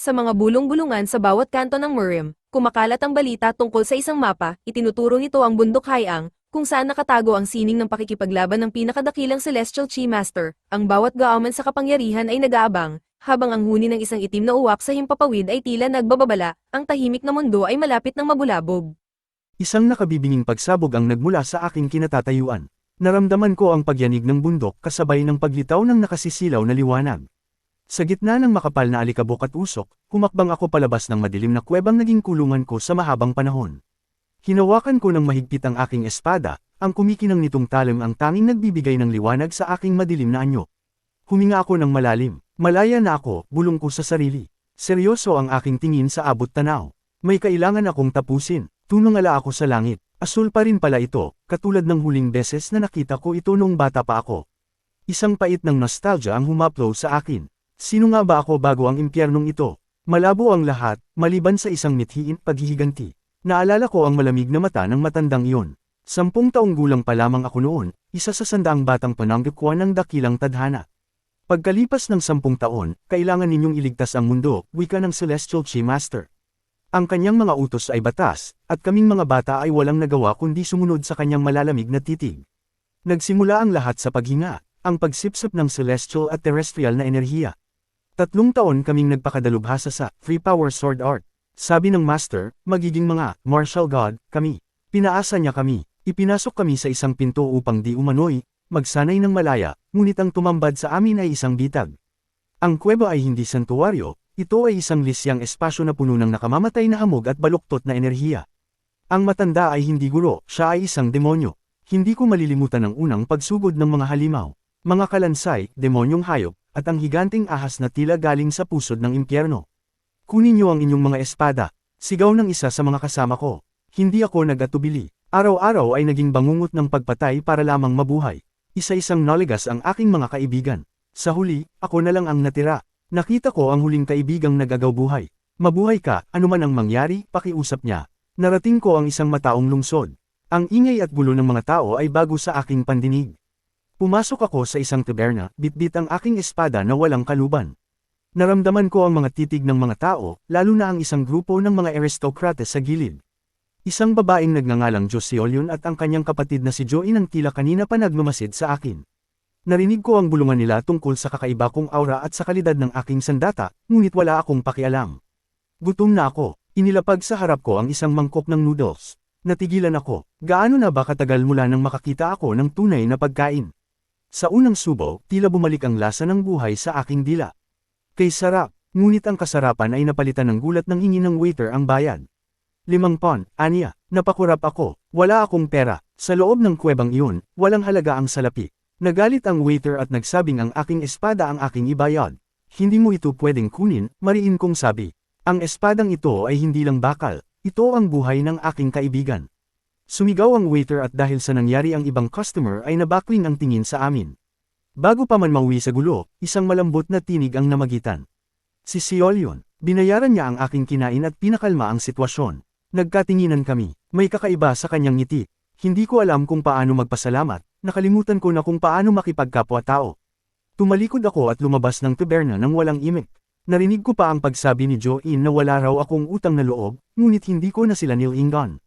Sa mga bulong-bulungan sa bawat kanto ng Murim, kumakalat ang balita tungkol sa isang mapa, itinuturo nito ang bundok Hayang, kung saan nakatago ang sining ng pakikipaglaban ng pinakadakilang Celestial Chi Master. Ang bawat gaaman sa kapangyarihan ay nag-aabang, habang ang huni ng isang itim na uwak sa himpapawid ay tila nagbababala, ang tahimik na mundo ay malapit ng mabulabog. Isang nakabibinging pagsabog ang nagmula sa aking kinatatayuan. Naramdaman ko ang pagyanig ng bundok kasabay ng paglitaw ng nakasisilaw na liwanag. Sa gitna ng makapal na alikabok at usok, humakbang ako palabas ng madilim na kuwebang naging kulungan ko sa mahabang panahon. Hinawakan ko ng mahigpit ang aking espada, ang kumikinang nitong talim ang tanging nagbibigay ng liwanag sa aking madilim na anyo. Huminga ako ng malalim, malaya na ako, bulong ko sa sarili. Seryoso ang aking tingin sa abot tanaw. May kailangan akong tapusin, tumangala ako sa langit, asul pa rin pala ito, katulad ng huling beses na nakita ko ito noong bata pa ako. Isang pait ng nostalgia ang humaplo sa akin. Sino nga ba ako bago ang impyernong ito? Malabo ang lahat, maliban sa isang mithiin paghihiganti. Naalala ko ang malamig na mata ng matandang iyon. 10 taong gulang pa lamang ako noon, isa sa 100 batang pananggapkuan ng dakilang tadhana. Pagkalipas ng 10 taon, kailangan ninyong iligtas ang mundo, wika ng Celestial Chi Master. Ang kanyang mga utos ay batas, at kaming mga bata ay walang nagawa kundi sumunod sa kanyang malalamig na titig. Nagsimula ang lahat sa paghinga, ang pagsipsip ng celestial at terrestrial na enerhiya. 3 taon kaming nagpakadalubhasa sa Free Power Sword Art. Sabi ng Master, magiging mga martial god kami. Pinaasa niya kami, ipinasok kami sa isang pinto upang di umano'y magsanay ng malaya, ngunit ang tumambad sa amin ay isang bitag. Ang kuweba ay hindi santuwaryo, ito ay isang lisyang espasyo na puno ng nakamamatay na hamog at baluktot na enerhiya. Ang matanda ay hindi guro, siya ay isang demonyo. Hindi ko malilimutan ang unang pagsugod ng mga halimaw, mga kalansay, demonyong hayop, at ang higanting ahas na tila galing sa pusod ng impyerno. Kunin niyo ang inyong mga espada, sigaw ng isa sa mga kasama ko. Hindi ako nag-atubili. Araw-araw ay naging bangungot ng pagpatay para lamang mabuhay. Isa-isang naligas ang aking mga kaibigan. Sa huli, ako na lang ang natira. Nakita ko ang huling kaibigang nagagaw buhay. Mabuhay ka, anuman ang mangyari, pakiusap niya. Narating ko ang isang mataong lungsod. Ang ingay at gulo ng mga tao ay bago sa aking pandinig. Pumasok ako sa isang taberna, bitbit ang aking espada na walang kaluban. Naramdaman ko ang mga titig ng mga tao, lalo na ang isang grupo ng mga aristokrates sa gilid. Isang babaeng nagngangalang Josiolion at ang kanyang kapatid na si Joey ang tila kanina pa nagmamasid sa akin. Narinig ko ang bulungan nila tungkol sa kakaiba kong aura at sa kalidad ng aking sandata, ngunit wala akong pakialam. Gutom na ako, inilapag sa harap ko ang isang mangkok ng noodles. Natigilan ako, gaano na ba katagal mula nang makakita ako ng tunay na pagkain? Sa unang subo, tila bumalik ang lasa ng buhay sa aking dila. Kay sarap, ngunit ang kasarapan ay napalitan ng gulat ng hingi ng waiter ang bayad. 5 pon, aniya, napakurap ako, wala akong pera, sa loob ng kuwebang iyon, walang halaga ang salapi. Nagalit ang waiter at nagsabing ang aking espada ang aking ibayad. Hindi mo ito pwedeng kunin, mariin kong sabi. Ang espadang ito ay hindi lang bakal, ito ang buhay ng aking kaibigan. Sumigaw ang waiter at dahil sa nangyari ang ibang customer ay nabakling ang tingin sa amin. Bago pa man mauwi sa gulo, isang malambot na tinig ang namagitan. Si Siolion, binayaran niya ang aking kinain at pinakalma ang sitwasyon. Nagkatinginan kami, may kakaiba sa kanyang ngiti. Hindi ko alam kung paano magpasalamat, nakalimutan ko na kung paano makipagkapwa-tao. Tumalikod ako at lumabas ng taberna nang walang imik. Narinig ko pa ang pagsabi ni Join na wala raw akong utang na loob, ngunit hindi ko na sila nilingan.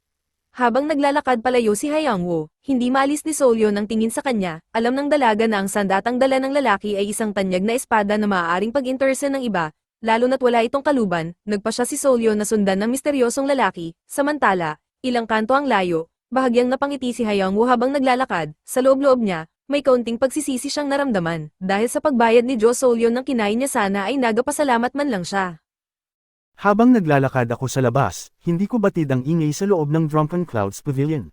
Habang naglalakad palayo si Hayangwo, hindi maalis ni Solyon ang tingin sa kanya, alam ng dalaga na ang sandatang dala ng lalaki ay isang tanyag na espada na maaaring pag-interesa ng iba, lalo na't wala itong kaluban. Nagpa siya si Solyon na sundan ng misteryosong lalaki, samantala, ilang kanto ang layo, bahagyang napangiti si Hayangwo habang naglalakad, sa loob-loob niya, may kaunting pagsisisi siyang naramdaman, dahil sa pagbayad ni Joe Solyon ng kinain niya sana ay nagapasalamat man lang siya. Habang naglalakad ako sa labas, hindi ko batid ang ingay sa loob ng Drunken Clouds Pavilion.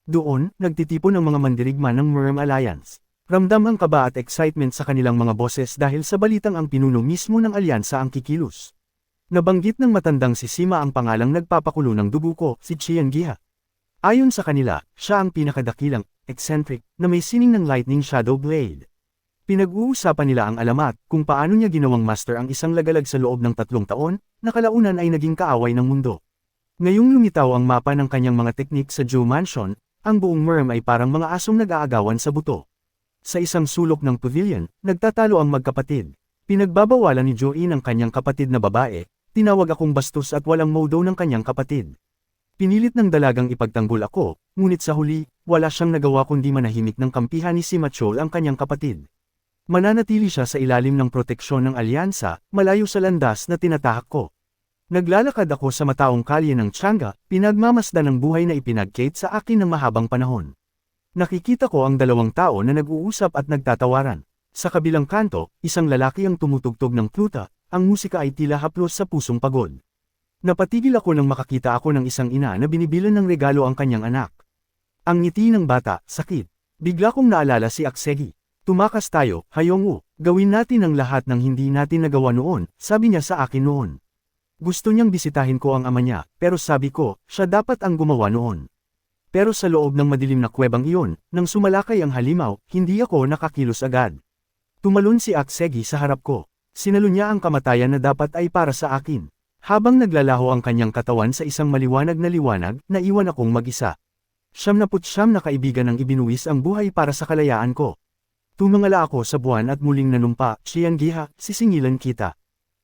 Doon, nagtitipon ang mga mandirigma ng Murim Alliance. Ramdam ang kaba at excitement sa kanilang mga boses dahil sa balitang ang pinuno mismo ng alyansa ang kikilos. Nabanggit ng matandang si Sima ang pangalang nagpapakulo ng dugo ko, si Qian Giha. Ayon sa kanila, siya ang pinakadakilang, eccentric, na may sining ng lightning shadow blade. Pinag-uusapan nila ang alamat, kung paano niya ginawang master ang isang lagalag sa loob ng 3 taon, na kalaunan ay naging kaaway ng mundo. Ngayong lumitaw ang mapa ng kanyang mga teknik sa Joe Mansion, ang buong Murim ay parang mga asong nag-aagawan sa buto. Sa isang sulok ng pavilion, nagtatalo ang magkapatid. Pinagbabawalan ni Joey ang kanyang kapatid na babae, tinawag akong bastos at walang modo ng kanyang kapatid. Pinilit ng dalagang ipagtanggol ako, ngunit sa huli, wala siyang nagawa kundi manahimik ng kampihan ni Sima Chol ang kanyang kapatid. Mananatili siya sa ilalim ng proteksyon ng alyansa, malayo sa landas na tinatahak ko. Naglalakad ako sa mataong kalye ng Tianga, pinagmamasdan ng buhay na ipinagkait sa akin ng mahabang panahon. Nakikita ko ang dalawang tao na nag-uusap at nagtatawaran. Sa kabilang kanto, isang lalaki ang tumutugtog ng pluta, ang musika ay tila haplos sa pusong pagod. Napatigil ako nang makakita ako ng isang ina na binibilan ng regalo ang kanyang anak. Ang ngiti ng bata, sakit. Bigla kong naalala si Aksegi. Tumakas tayo, Hayong-woo, gawin natin ang lahat ng hindi natin nagawa noon, sabi niya sa akin noon. Gusto niyang bisitahin ko ang ama niya, pero sabi ko, siya dapat ang gumawa noon. Pero sa loob ng madilim na kuwebang iyon, nang sumalakay ang halimaw, hindi ako nakakilos agad. Tumalon si Aksegi sa harap ko. Sinalo niya ang kamatayan na dapat ay para sa akin. Habang naglalaho ang kanyang katawan sa isang maliwanag na liwanag, naiwan akong mag-isa. 79 na kaibigan ang ibinuwis ang buhay para sa kalayaan ko. Tumangala ako sa buwan at muling nanumpa, Qiangiha, sisingilan kita.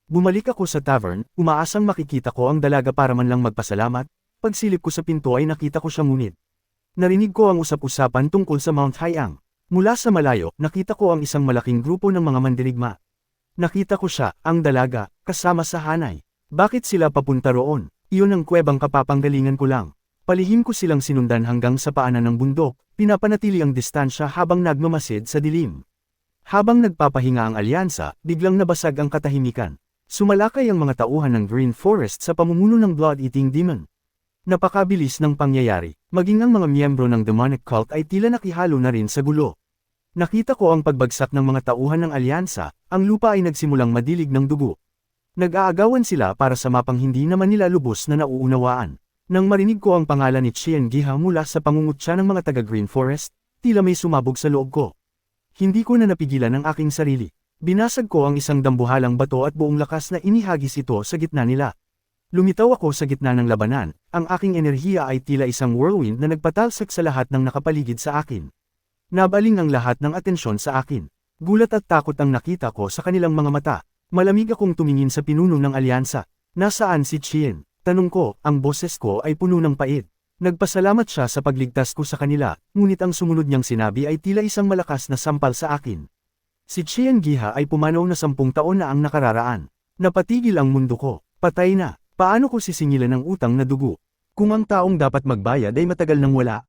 Bumalik ako sa tavern, umaasang makikita ko ang dalaga para man lang magpasalamat. Pagsilip ko sa pinto ay nakita ko siya ngunit. Narinig ko ang usap-usapan tungkol sa Mount Haiyang. Mula sa malayo, nakita ko ang isang malaking grupo ng mga mandirigma. Nakita ko siya, ang dalaga, kasama sa hanay. Bakit sila papunta roon? Iyon ang kuwebang kapapanggalingan ko lang. Palihim ko silang sinundan hanggang sa paanan ng bundok, pinapanatili ang distansya habang nagmamasid sa dilim. Habang nagpapahinga ang alyansa, biglang nabasag ang katahimikan. Sumalakay ang mga tauhan ng Green Forest sa pamumuno ng Blood-Eating Demon. Napakabilis ng pangyayari, maging ang mga miyembro ng demonic cult ay tila nakihalo na rin sa gulo. Nakita ko ang pagbagsak ng mga tauhan ng alyansa, ang lupa ay nagsimulang madilig ng dugo. Nag-aagawan sila para sa mapang hindi naman nila lubos na nauunawaan. Nang marinig ko ang pangalan ni Qiangiha mula sa pangungutya ng mga taga-Green Forest, tila may sumabog sa loob ko. Hindi ko na napigilan ang aking sarili. Binasag ko ang isang dambuhalang bato at buong lakas na inihagis ito sa gitna nila. Lumitaw ako sa gitna ng labanan, ang aking enerhiya ay tila isang whirlwind na nagpatalsak sa lahat ng nakapaligid sa akin. Nabaling ang lahat ng atensyon sa akin. Gulat at takot ang nakita ko sa kanilang mga mata. Malamig akong tumingin sa pinuno ng alyansa. Nasaan si Chien? Tanong ko, ang boses ko ay puno ng pait. Nagpasalamat siya sa pagligtas ko sa kanila, ngunit ang sumunod niyang sinabi ay tila isang malakas na sampal sa akin. Si Qiangiha ay pumanaw na 10 taon na ang nakararaan. Napatigil ang mundo ko. Patay na. Paano ko sisingilan ang utang na dugo? Kung ang taong dapat magbayad ay matagal nang wala,